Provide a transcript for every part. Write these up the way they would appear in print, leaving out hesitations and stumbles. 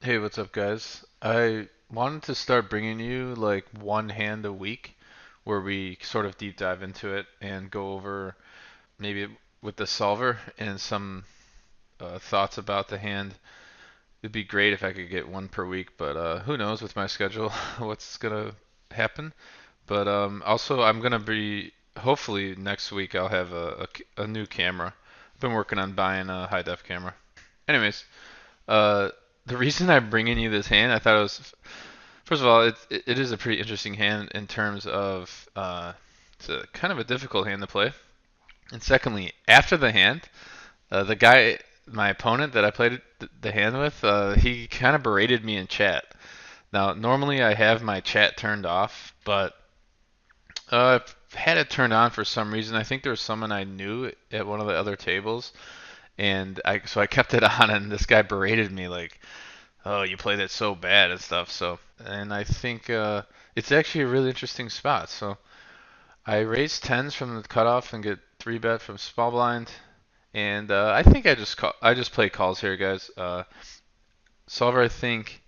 Hey, what's up, guys? I wanted to start bringing you like one hand a week where we sort of deep dive into it and go over maybe with the solver and some thoughts about the hand. It'd be great if I could get one per week, but who knows with my schedule what's gonna happen. But also, I'm gonna be hopefully next week I'll have a new camera. I've been working on buying a high def camera. Anyways, uh, the reason I'm bringing you this hand, I thought it was first of all, it is a pretty interesting hand in terms of it's a kind of a difficult hand to play. And secondly, after the hand, the guy, my opponent that I played the hand with, he kind of berated me in chat. Now, normally I have my chat turned off, but I've had it turned on for some reason. I think there was someone I knew at one of the other tables, and I kept it on, and this guy berated me like, "Oh, you played it so bad and stuff." And I think it's actually a really interesting spot. So I raise tens from the cutoff and get three bet from small blind, and I think I just play calls here, guys. Solver, I think,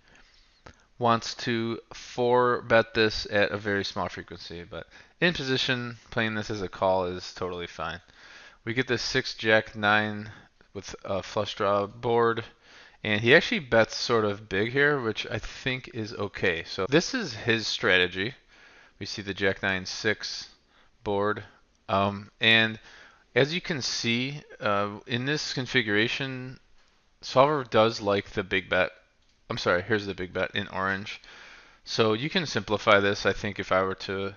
wants to four bet this at a very small frequency, but in position, playing this as a call is totally fine. We get this six jack nine with a flush draw board. And he actually bets sort of big here, which I think is okay. So this is his strategy. We see the Jack 9 6 board. And as you can see, in this configuration, Solver does like the big bet. I'm sorry, here's the big bet in orange. So you can simplify this. I think if I were to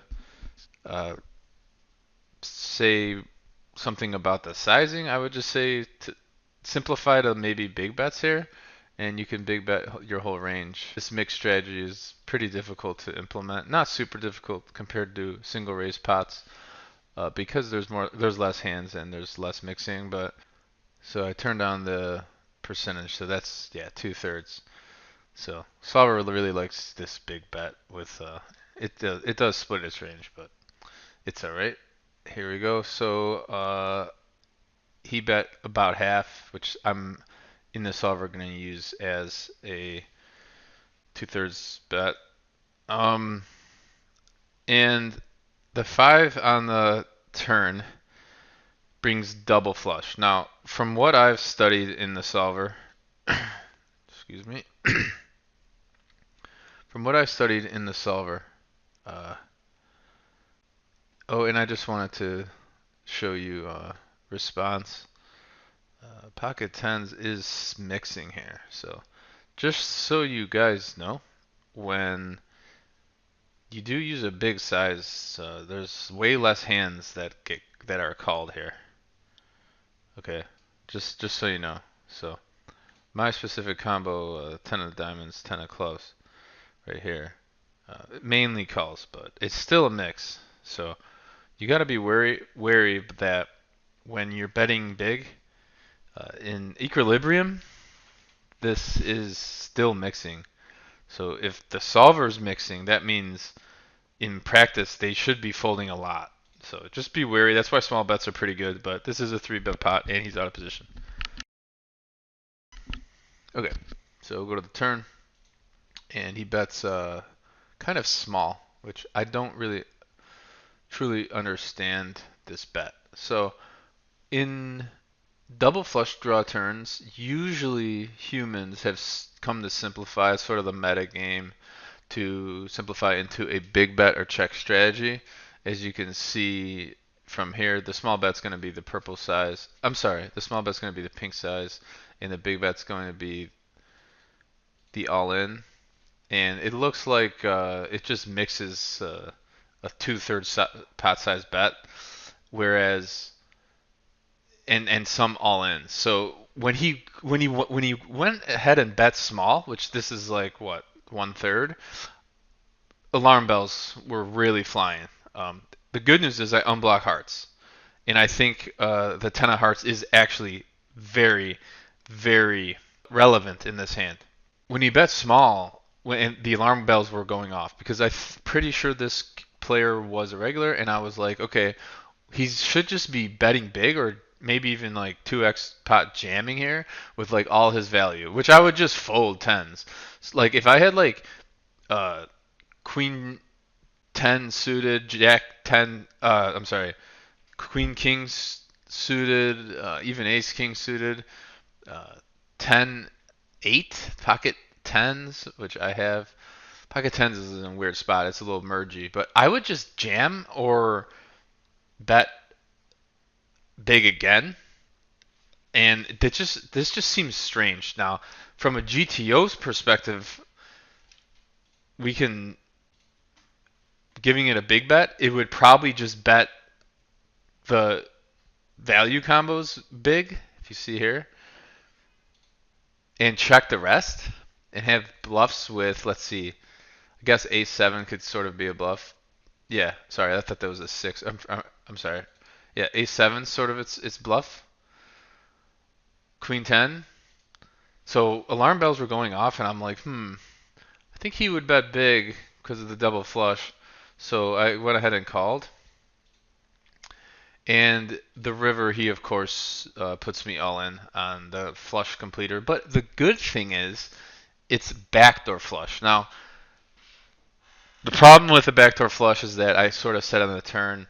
uh, say something about the sizing, I would just say to simplify to maybe big bets here, and you can big bet your whole range. This mixed strategy is pretty difficult to implement. Not super difficult compared to single raise pots, because there's less hands and there's less mixing. But so I turned on the percentage, so that's yeah 2/3. So solver really likes this big bet with it does split its range, but it's all right. Here we go. So he bet about half, which I'm in the solver going to use as a 2/3 bet. Um, and the five on the turn brings double flush. Now, from what I've studied in the solver, excuse me, from what I've studied in the solver, uh, oh, and I just wanted to show you response. Pocket tens is mixing here, so just so you guys know, when you do use a big size, there's way less hands that are called here. Okay, just so you know. So my specific combo, 10 of diamonds, 10 of clubs, right here, mainly calls, but it's still a mix. So you got to be wary that when you're betting big in equilibrium, this is still mixing. So if the solver's mixing, that means in practice they should be folding a lot. So just be wary. That's why small bets are pretty good, but this is a three bet pot and he's out of position. Okay, so we'll go to the turn and he bets kind of small, which I don't really truly understand this bet. So in double flush draw turns, usually humans have come to simplify sort of the meta game to simplify into a big bet or check strategy. As you can see from here, the small bet's going to be the purple size. I'm sorry, the small bet's going to be the pink size, and the big bet's going to be the all-in. And it looks like it just mixes a two-thirds pot size bet, whereas and some all-in. So when he went ahead and bet small, which this is like what 1/3, alarm bells were really flying. The good news is I unblock hearts, and I think the ten of hearts is actually very, very relevant in this hand. When you bet small, when the alarm bells were going off, because I'm pretty sure this player was a regular, and I was like, okay, he should just be betting big or maybe even like 2x pot jamming here with like all his value, which I would just fold tens. Like if I had like uh queen 10 suited, jack 10, I'm sorry, queen king suited, even ace king suited, uh, 10 8 pocket tens, which I have. Pocket tens is in a weird spot. It's a little mergy, but I would just jam or bet big again. And this just seems strange. Now, from a GTO's perspective, we can giving it a big bet. It would probably just bet the value combos big, if you see here, and check the rest, and have bluffs with, let's see, I guess ace 7 could sort of be a bluff. Yeah, sorry, I thought that was a 6. I'm sorry. Yeah, ace 7 sort of its bluff. Queen 10. So alarm bells were going off, and I'm like, I think he would bet big because of the double flush. So I went ahead and called. And the river, he of course puts me all in on the flush completer. But the good thing is, it's backdoor flush. Now, the problem with the backdoor flush is that I sort of said on the turn,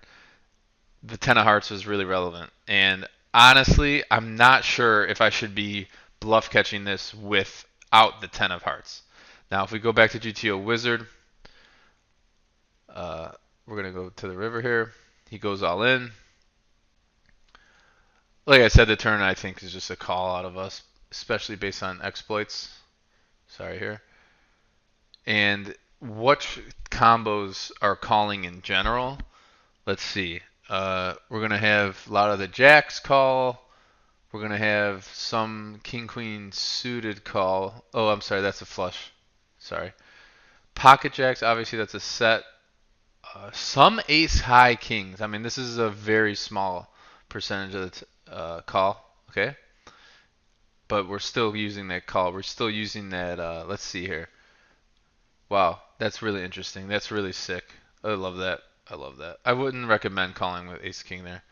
the 10 of hearts was really relevant. And honestly, I'm not sure if I should be bluff catching this without the 10 of hearts. Now, if we go back to GTO Wizard, uh, we're going to go to the river here. He goes all in. Like I said, the turn I think is just a call out of us, especially based on exploits. Sorry here. And what combos are calling in general? Let's see. We're going to have a lot of the jacks call. We're going to have some king queen suited call. Oh, I'm sorry, that's a flush. Sorry. Pocket jacks, obviously that's a set. Some ace high kings. I mean, this is a very small percentage of the call. Okay. But we're still using that call. We're still using that. Let's see here. Wow, that's really interesting. That's really sick. I love that. I love that. I wouldn't recommend calling with ace king there.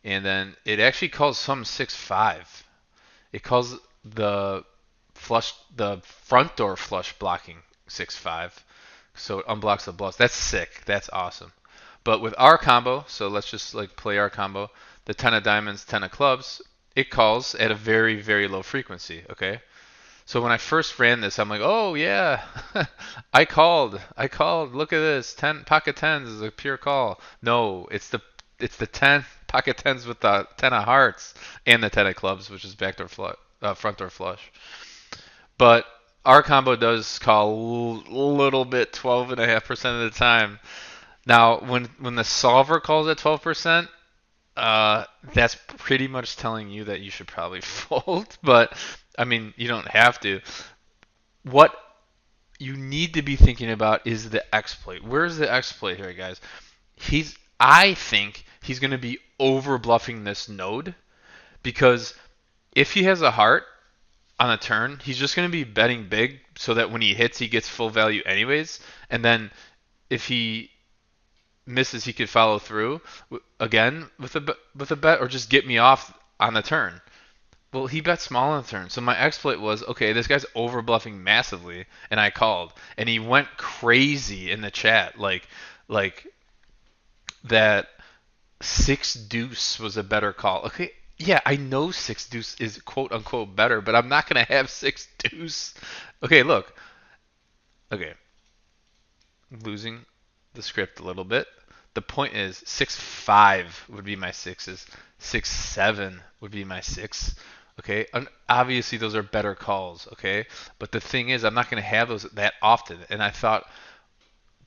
And then it actually calls some 6-5. It calls the front door flush blocking 6-5. So it unblocks the bluffs. That's sick. That's awesome. But with our combo, so let's just like play our combo, the 10 of diamonds, 10 of clubs, it calls at a very, very low frequency, okay? So when I first ran this, I'm like, oh yeah, I called. Look at this, 10 pocket tens is a pure call. No, it's the 10 pocket tens with the 10 of hearts and the 10 of clubs, which is backdoor flush, front door flush. But our combo does call a little bit, 12.5% of the time. Now, when the solver calls at 12%, that's pretty much telling you that you should probably fold. But I mean, you don't have to. What you need to be thinking about is the exploit. Where's the exploit here, guys? I think he's going to be over bluffing this node because if he has a heart on a turn, he's just going to be betting big so that when he hits, he gets full value anyways. And then if he misses, he could follow through again with a bet or just get me off on the turn. Well, he bet small on the turn. So my exploit was, okay, this guy's over bluffing massively, and I called. And he went crazy in the chat, like that six deuce was a better call. Okay, yeah, I know six deuce is quote unquote better, but I'm not gonna have six deuce. Okay, look. Okay, losing the script a little bit. The point is 6-5 would be my sixes. 6-7 would be my six. Okay, obviously those are better calls. Okay, but the thing is, I'm not going to have those that often. And I thought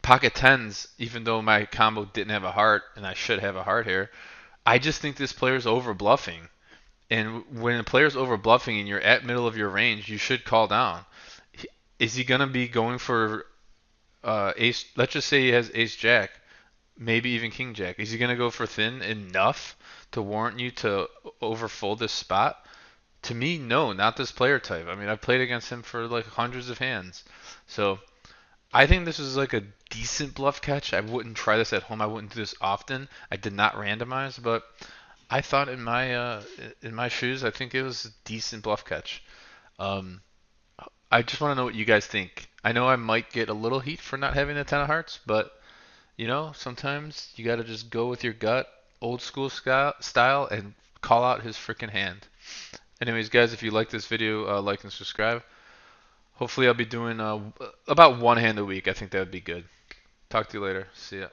pocket tens, even though my combo didn't have a heart, and I should have a heart here, I just think this player's over bluffing. And when a player's over bluffing and you're at middle of your range, you should call down. Is he going to be going for ace? Let's just say he has ace jack, maybe even king jack. Is he going to go for thin enough to warrant you to overfold this spot? To me, no, not this player type. I mean, I've played against him for like hundreds of hands. So I think this is like a decent bluff catch. I wouldn't try this at home. I wouldn't do this often. I did not randomize, but I thought in my shoes, I think it was a decent bluff catch. Um, I just want to know what you guys think. I know I might get a little heat for not having the ten of hearts, but sometimes you got to just go with your gut, old school style, and call out his freaking hand. Anyways, guys, if you like this video, like and subscribe. Hopefully, I'll be doing about one hand a week. I think that would be good. Talk to you later. See ya.